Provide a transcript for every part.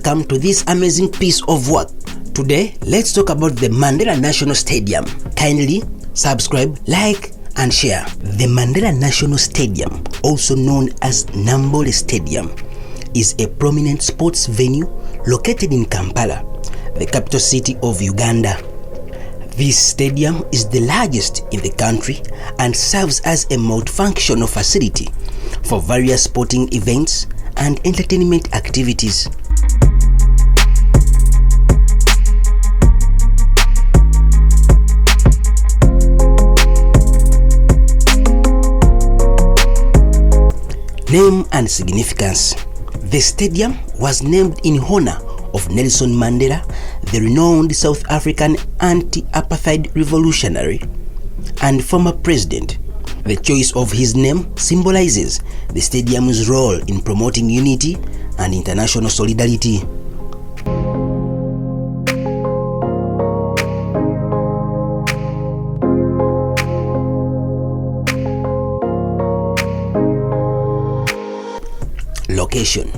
welcome to this amazing piece of work. Today, let's talk about the Mandela National Stadium. Kindly subscribe, like, and share. The Mandela National Stadium, also known as Mandela Stadium, is a prominent sports venue located in Kampala, the capital city of Uganda. This stadium is the largest in the country and serves as a multifunctional facility for various sporting events and entertainment activities. Name and significance. The stadium was named in honor of Nelson Mandela, the renowned South African anti-apartheid revolutionary and former president. The choice of his name symbolizes the stadium's role in promoting unity and international solidarity. Location.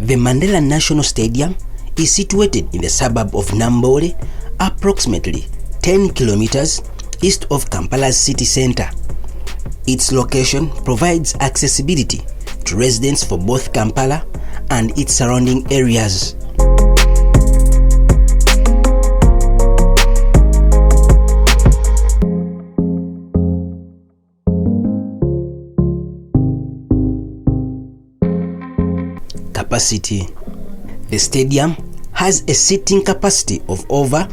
The Mandela National Stadium is situated in the suburb of Namboole, approximately 10 kilometers east of Kampala's city center. Its location provides accessibility to residents for both Kampala and its surrounding areas. Capacity. The stadium has a seating capacity of over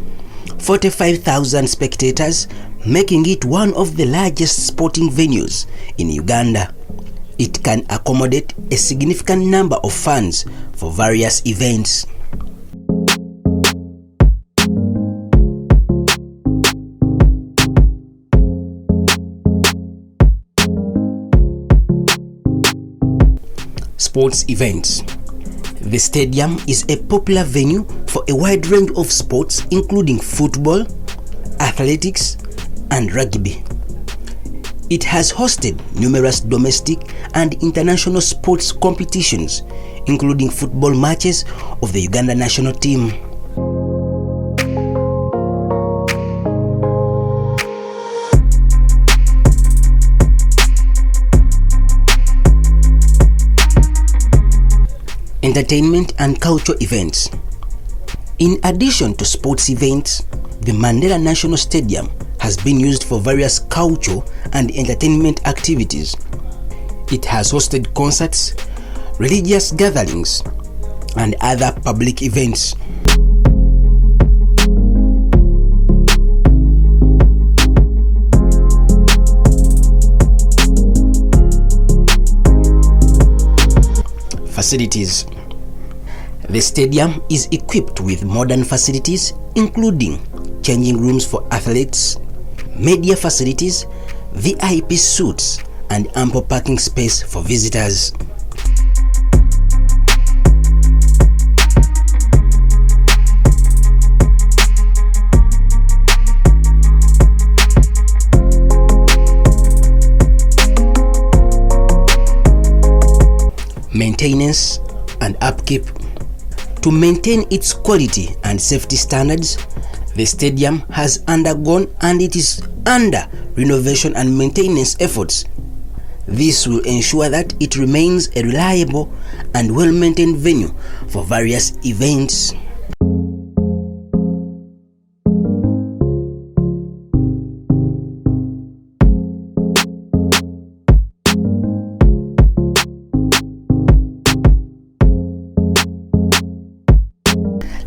45,000 spectators, making it one of the largest sporting venues in Uganda. It can accommodate a significant number of fans for various events. Sports events. The stadium is a popular venue for a wide range of sports including football, athletics, and rugby. It has hosted numerous domestic and international sports competitions, including football matches of the Uganda national team. Entertainment and culture events. In addition to sports events, the Mandela National Stadium has been used for various cultural and entertainment activities. It has hosted concerts, religious gatherings, and other public events. Facilities. The stadium is equipped with modern facilities including changing rooms for athletes, media facilities, VIP suites, and ample parking space for visitors. Maintenance and upkeep. To maintain its quality and safety standards, the stadium has undergone and it is under renovation and maintenance efforts. This will ensure that it remains a reliable and well-maintained venue for various events.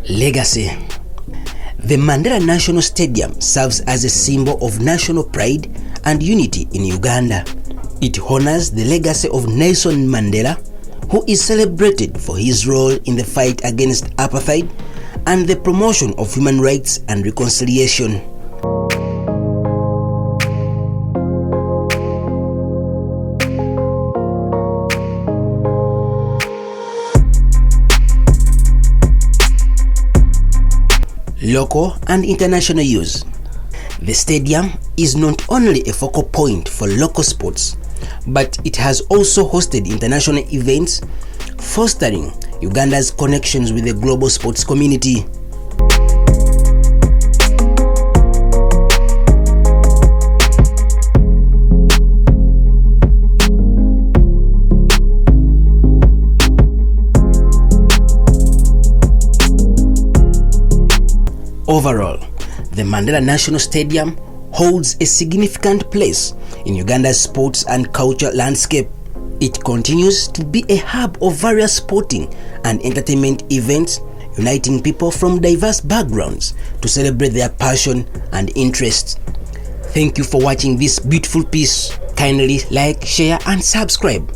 Legacy. The Mandela National Stadium serves as a symbol of national pride and unity in Uganda. It honors the legacy of Nelson Mandela, who is celebrated for his role in the fight against apartheid and the promotion of human rights and reconciliation. Local and international use. The stadium is not only a focal point for local sports, but it has also hosted international events, fostering Uganda's connections with the global sports community. Overall, the Mandela National Stadium holds a significant place in Uganda's sports and culture landscape. It continues to be a hub of various sporting and entertainment events, uniting people from diverse backgrounds to celebrate their passion and interests. Thank you for watching this beautiful piece. Kindly like, share and subscribe.